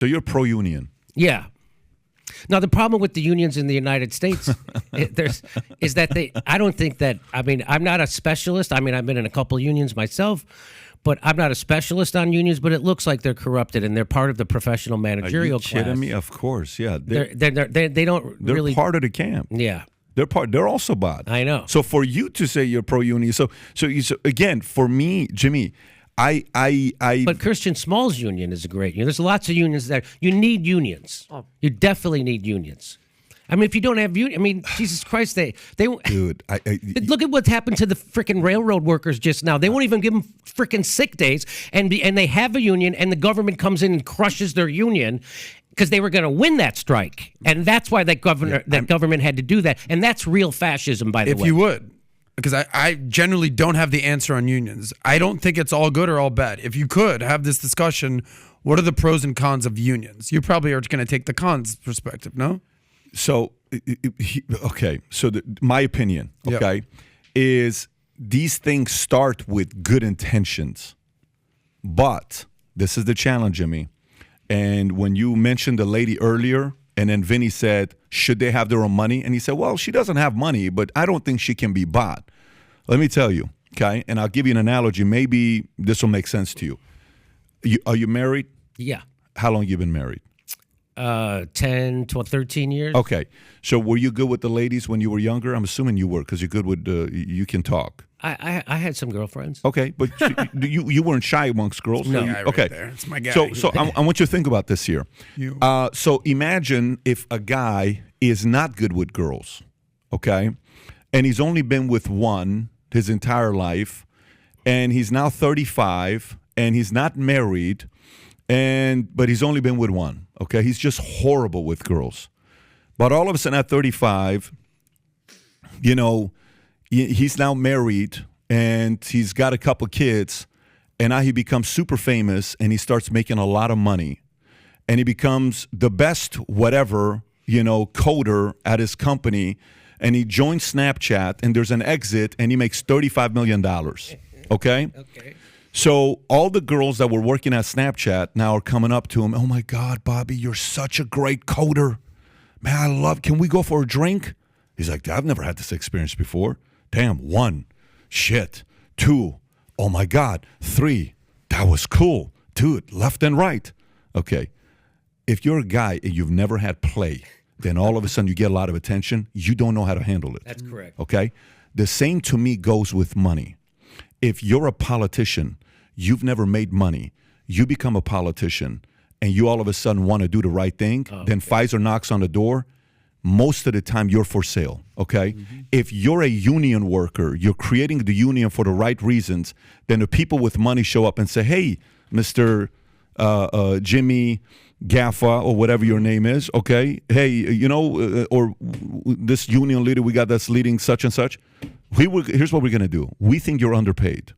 So you're pro-union. Yeah. Now, the problem with the unions in the United States is that I don't think that, I mean, I'm not a specialist. I mean, I've been in a couple unions myself, but I'm not a specialist on unions, but it looks like they're corrupted and they're part of the professional managerial class. Are you kidding me? Of course, yeah. They don't really. They're part of the camp. Yeah. They're also bad. I know. So for you to say you're pro-union, so again, for me, Jimmy, But Christian Small's union is a great union. There's lots of unions there. You need unions. You definitely need unions. I mean, if you don't have unions, I mean, Jesus Christ, they dude. Look at what's happened to the freaking railroad workers just now. They won't even give them freaking sick days, and they have a union, and the government comes in and crushes their union because they were going to win that strike, and that's why that government had to do that, and that's real fascism, by the way. If you would. Because I generally don't have the answer on unions. I don't think it's all good or all bad. If you could have this discussion, what are the pros and cons of unions? You probably are going to take the cons perspective, no? So, okay. So my opinion, okay, is these things start with good intentions. But this is the challenge, Jimmy. And when you mentioned the lady earlier, and then Vinny said, should they have their own money? And he said, well, she doesn't have money, but I don't think she can be bought. Let me tell you, okay? And I'll give you an analogy. Maybe this will make sense to you. Are you married? Yeah. How long have you been married? 10, 12, 13 years. Okay. So were you good with the ladies when you were younger? I'm assuming you were because you're good with, you can talk. I had some girlfriends. Okay, but you weren't shy amongst girls. No. Okay, it's my guy. So I want you to think about this here. So imagine if a guy is not good with girls, okay, and he's only been with one his entire life, and he's now 35, and he's not married, but he's only been with one. Okay, he's just horrible with girls, but all of a sudden at 35, you know. He's now married, and he's got a couple kids, and now he becomes super famous, and he starts making a lot of money, and he becomes the best whatever, coder at his company, and he joins Snapchat, and there's an exit, and he makes $35 million, okay? Okay. So all the girls that were working at Snapchat now are coming up to him, oh, my God, Bobby, you're such a great coder. Man, can we go for a drink? He's like, I've never had this experience before. Damn, 1, shit, 2, oh my God, 3, that was cool. Dude, left and right. Okay, if you're a guy and you've never had play, then all of a sudden you get a lot of attention, you don't know how to handle it. That's correct. Okay, the same to me goes with money. If you're a politician, you've never made money, you become a politician, and you all of a sudden want to do the right thing, then Pfizer knocks on the door, most of the time you're for sale, okay? Mm-hmm. If you're a union worker, you're creating the union for the right reasons, then the people with money show up and say, hey, Mr. Jimmy Gaffa or whatever your name is, okay? Hey, or this union leader we got that's leading such and such. Here's what we're going to do. We think you're underpaid,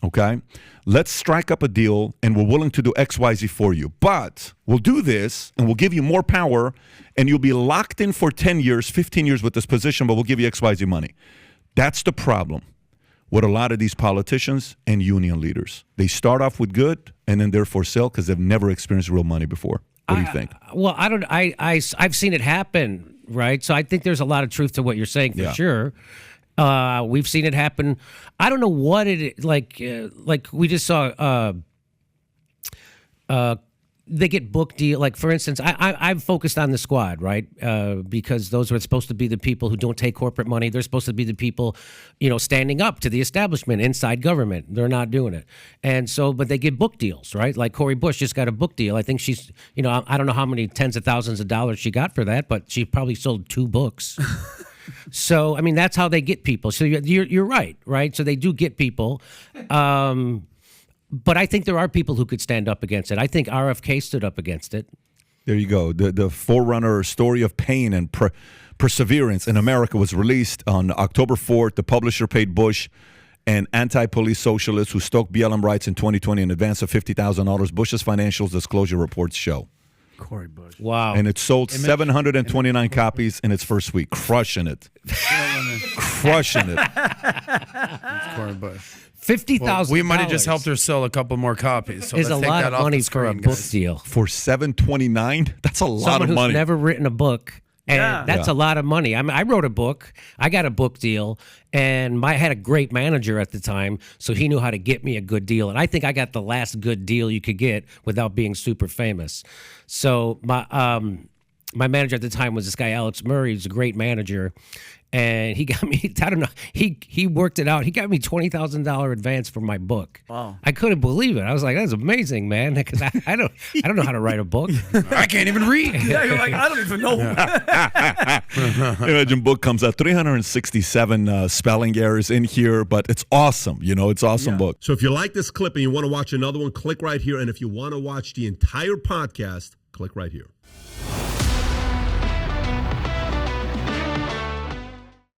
okay? Let's strike up a deal, and we're willing to do X, Y, Z for you. But we'll do this, and we'll give you more power, and you'll be locked in for 10 years, 15 years with this position, but we'll give you X, Y, Z money. That's the problem with a lot of these politicians and union leaders. They start off with good, and then they're for sale because they've never experienced real money before. What do you think? Well, I've seen it happen, right? So I think there's a lot of truth to what you're saying for sure. We've seen it happen. I don't know what it is, like we just saw. They get book deal. Like for instance, I've focused on the squad, right? Because those are supposed to be the people who don't take corporate money. They're supposed to be the people, standing up to the establishment inside government. They're not doing it, and so but they get book deals, right? Like Cori Bush just got a book deal. I think she's, I don't know how many tens of thousands of dollars she got for that, but she probably sold 2 books. So, I mean, that's how they get people. So you're right? So they do get people. But I think there are people who could stand up against it. I think RFK stood up against it. There you go. The forerunner story of pain and perseverance in America was released on October 4th. The publisher paid Bush and anti-police socialists who stoked BLM rights in 2020 in advance of $50,000. Bush's financial disclosure reports show. Cori Bush. Wow. And it sold 729 copies in its first week. Crushing it. Crushing it. Cori Bush. $50,000. We might have just helped her sell a couple more copies. So Is a let's take lot that of off money the for a screen, book guys. deal. For $729, that's a lot Someone of who's money. never written a book. And Yeah. that's a lot of money. I mean, I wrote a book. I got a book deal, and I had a great manager at the time, so he knew how to get me a good deal. And I think I got the last good deal you could get without being super famous. So my manager at the time was this guy Alex Murray. He's a great manager, and he got me. I don't know. He worked it out. He got me $20,000 advance for my book. Wow. I couldn't believe it. I was like, "That's amazing, man." Because I don't know how to write a book. I can't even read. Yeah, you're like, I don't even know. Imagine book comes out 367 spelling errors in here, but it's awesome. It's awesome book. So if you like this clip and you want to watch another one, click right here. And if you want to watch the entire podcast, click right here.